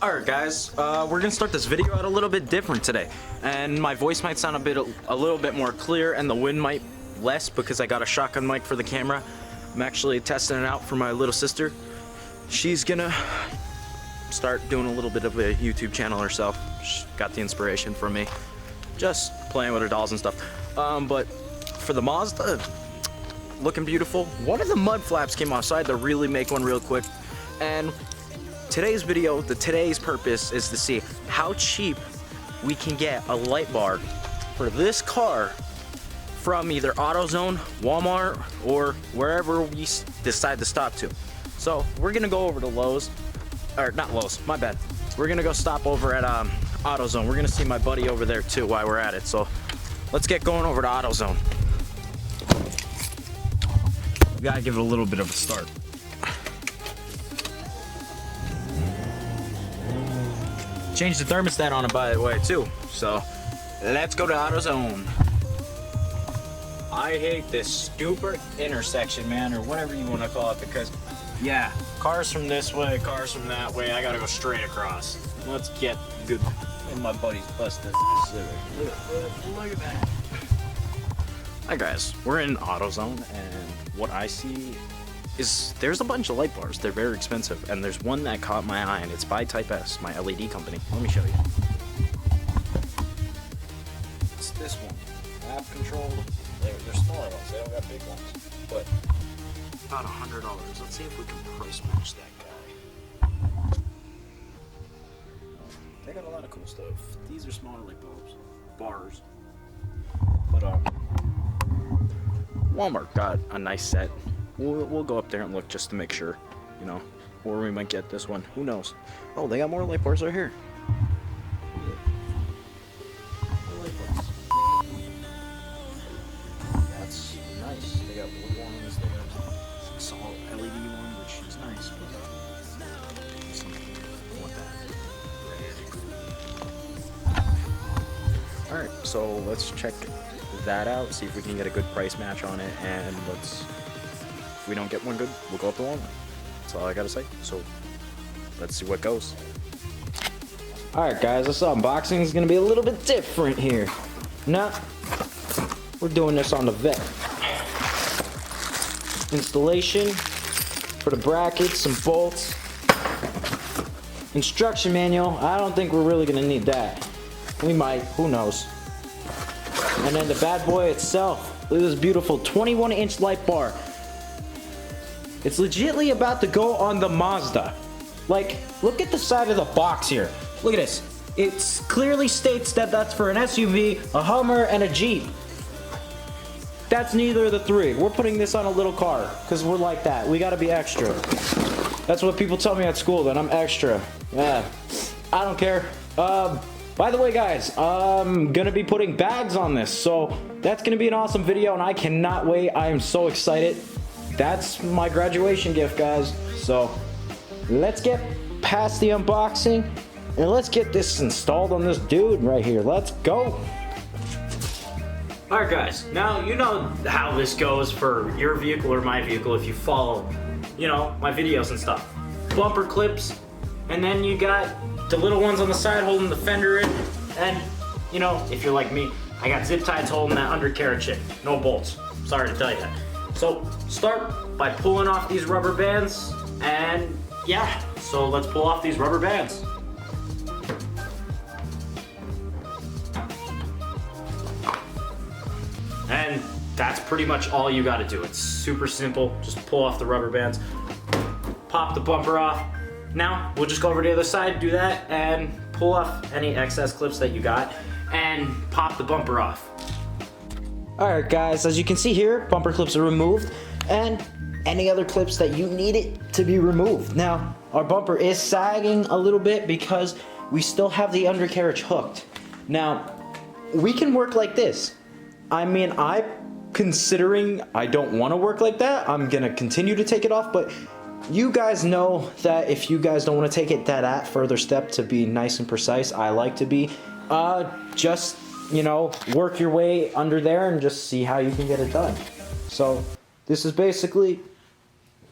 Alright guys, we're gonna start this video out a little bit different today, and my voice might sound a little bit more clear, and the wind might less because I got a shotgun mic for the camera. I'm actually testing it out for my little sister. She's gonna start doing a little bit of a YouTube channel herself. She got the inspiration from me, just playing with her dolls and stuff. But for the Mazda, looking beautiful. One of the mud flaps came off, so I had to really make one real quick. And today's video, today's purpose is to see how cheap we can get a light bar for this car from either AutoZone, Walmart, or wherever we decide to stop to. So we're gonna go over to Lowe's, or not Lowe's, my bad. We're gonna go stop over at AutoZone. We're gonna see my buddy over there too while we're at it. So let's get going over to AutoZone. We gotta give it a little bit of a start. Changed the thermostat on it, by the way, too. So let's go to AutoZone. I hate this stupid intersection, man, or whatever you want to call it, because yeah, cars from this way, cars from that way, I gotta go straight across. Let's get good. And my buddy's busted. Look at that. Hi guys, we're in AutoZone, and what I see is there's a bunch of light bars. They're very expensive, and there's one that caught my eye, and it's by Type S, my LED company. Let me show you. It's this one, app controlled. They're smaller ones, they don't got big ones, but about $100. Let's see if we can price match that guy. They got a lot of cool stuff. These are smaller light bulbs, bars, but Walmart got a nice set. We'll go up there and look just to make sure, you know, or we might get this one. Who knows? Oh, they got more light bars right here. That's nice. They got blue ones. They got some LED one, which is nice. But something want that. All right, so let's check that out. See if we can get a good price match on it, and if we don't get one good, we'll go up to Walmart. That's all I gotta say. So let's see what goes. Alright guys, this unboxing is gonna be a little bit different here. Now, we're doing this on the vet. Installation for the brackets, some bolts. Instruction manual, I don't think we're really gonna need that. We might, who knows. And then the bad boy itself. Look at this beautiful 21-inch light bar. It's legitimately about to go on the Mazda. Like, look at the side of the box here. Look at this. It clearly states that that's for an SUV, a Hummer, and a Jeep. That's neither of the three. We're putting this on a little car, because we're like that. We gotta be extra. That's what people tell me at school, that I'm extra. Yeah, I don't care. By the way, guys, I'm gonna be putting bags on this, so that's gonna be an awesome video, and I cannot wait. I am so excited. That's my graduation gift, guys. So let's get past the unboxing and let's get this installed on this dude right here. Let's go. Alright guys, now you know how this goes for your vehicle or my vehicle if you follow, you know, my videos and stuff. Bumper clips, and then you got the little ones on the side holding the fender in, and you know, if you're like me, I got zip ties holding that undercarriage in. No bolts. Sorry to tell you that. So start by pulling off these rubber bands, and yeah, so let's pull off these rubber bands. And that's pretty much all you gotta do. It's super simple. Just pull off the rubber bands, pop the bumper off. Now we'll just go over to the other side, do that, and pull off any excess clips that you got, and pop the bumper off. Alright guys, as you can see here, bumper clips are removed, and any other clips that you need it to be removed. Now, our bumper is sagging a little bit because we still have the undercarriage hooked. Now, we can work like this. I mean, considering I don't want to work like that, I'm gonna continue to take it off, but you guys know that if you guys don't want to take it that further step to be nice and precise, I like to be, just, you know, work your way under there and just see how you can get it done. So this is basically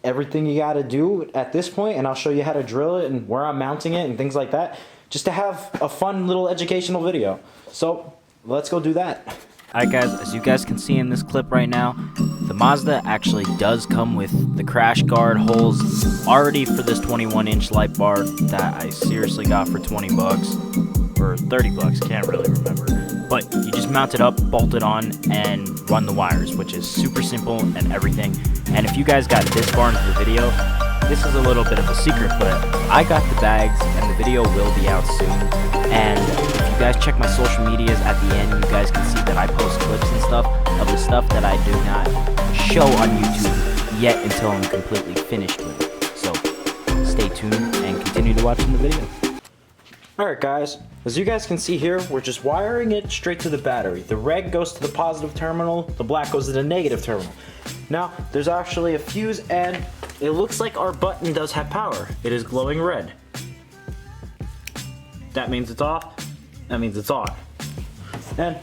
everything you gotta do at this point, and I'll show you how to drill it and where I'm mounting it and things like that, just to have a fun little educational video. So let's go do that. Alright guys, as you guys can see in this clip right now, the Mazda actually does come with the crash guard holes already for this 21-inch light bar that I seriously got for 20 bucks or 30 bucks, can't really remember. But you just mount it up, bolt it on, and run the wires, which is super simple and everything. And if you guys got this far into the video, this is a little bit of a secret, but I got the bags and the video will be out soon. And if you guys check my social medias at the end, you guys can see that I post clips and stuff of the stuff that I do not show on YouTube yet until I'm completely finished with it. So stay tuned and continue to watch the video. Alright guys, as you guys can see here, we're just wiring it straight to the battery. The red goes to the positive terminal, the black goes to the negative terminal. Now, there's actually a fuse, and it looks like our button does have power. It is glowing red. That means it's off, that means it's on. And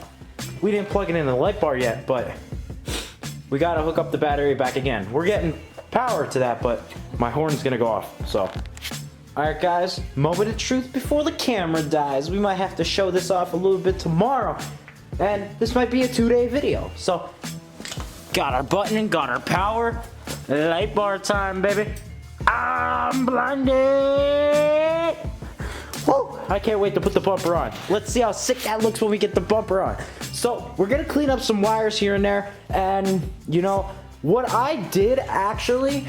we didn't plug it in the light bar yet, but we gotta hook up the battery back again. We're getting power to that, but my horn's gonna go off, so. Alright guys, moment of truth before the camera dies. We might have to show this off a little bit tomorrow. And this might be a 2-day video. So, got our button and got our power. Light bar time, baby. I'm blinded. Woo! I can't wait to put the bumper on. Let's see how sick that looks when we get the bumper on. So, we're gonna clean up some wires here and there. And, you know, what I did actually,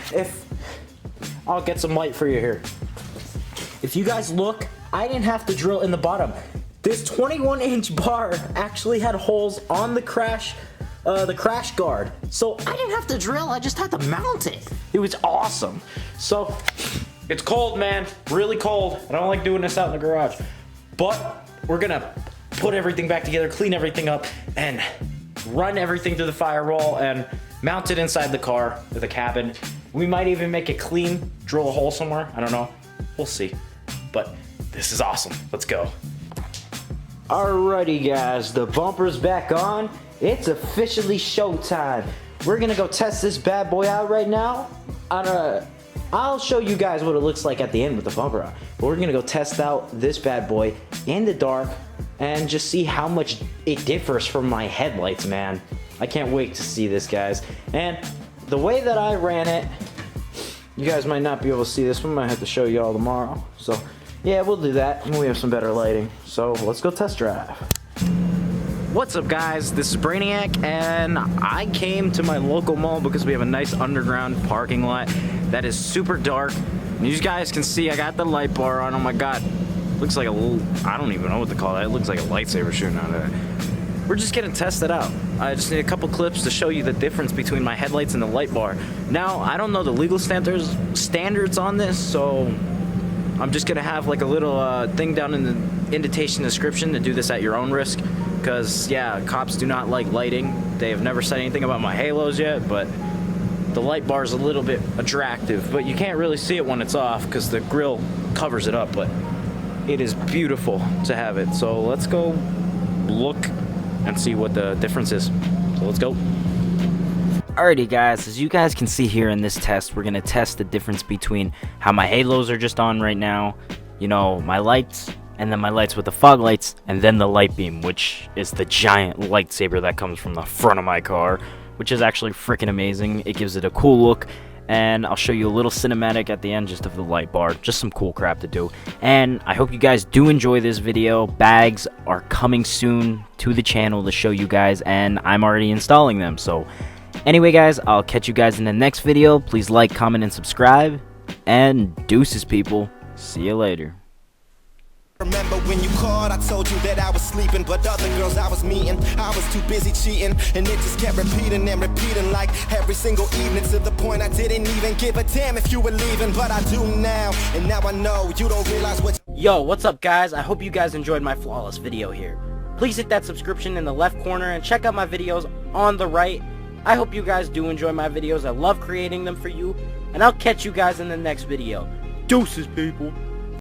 I'll get some light for you here. If you guys look, I didn't have to drill in the bottom. This 21-inch bar actually had holes on the crash guard. So I didn't have to drill, I just had to mount it. It was awesome. So, it's cold, man, really cold. I don't like doing this out in the garage. But we're gonna put everything back together, clean everything up, and run everything through the firewall and mount it inside the car, or the cabin. We might even make it clean, drill a hole somewhere, I don't know. We'll see. But this is awesome. Let's go. Alrighty guys, the bumper's back on. It's officially showtime. We're gonna go test this bad boy out right now. I'll show you guys what it looks like at the end with the bumper on. But we're gonna go test out this bad boy in the dark and just see how much it differs from my headlights, man. I can't wait to see this, guys. And the way that I ran it, you guys might not be able to see this. We might have to show you all tomorrow. So, yeah, we'll do that when we have some better lighting. So, let's go test drive. What's up, guys? This is Brainiac, and I came to my local mall because we have a nice underground parking lot that is super dark. And you guys can see I got the light bar on. Oh my god. Looks like a little, I don't even know what to call that. It looks like a lightsaber shooting out of it. We're just gonna test it out. I just need a couple clips to show you the difference between my headlights and the light bar. Now, I don't know the legal standards on this, so I'm just gonna have like a little thing down in the invitation description to do this at your own risk. Because, yeah, cops do not like lighting. They have never said anything about my halos yet, but the light bar is a little bit attractive. But you can't really see it when it's off because the grill covers it up, but it is beautiful to have it. So let's go look and see what the difference is. So let's go. Alrighty guys, as you guys can see here in this test, we're going to test the difference between how my halos are just on right now, you know, my lights, and then my lights with the fog lights, and then the light beam, which is the giant lightsaber that comes from the front of my car, which is actually freaking amazing. It gives it a cool look, and I'll show you a little cinematic at the end just of the light bar, just some cool crap to do. And I hope you guys do enjoy this video. Bags are coming soon to the channel to show you guys, and I'm already installing them, so anyway guys, I'll catch you guys in the next video. Please like, comment, and subscribe, and deuces people. See you later. Remember when you called, I told you that I was sleeping, but other girls I was meeting, I was too busy cheating, and it just kept repeating and repeating like every single evening, to the point I didn't even give a damn if you were leaving, but I do now, and now I know you don't realize what. Yo, what's up guys? I hope you guys enjoyed my flawless video here. Please hit that subscription in the left corner and check out my videos on the right. I hope you guys do enjoy my videos. I love creating them for you, and I'll catch you guys in the next video. Deuces people.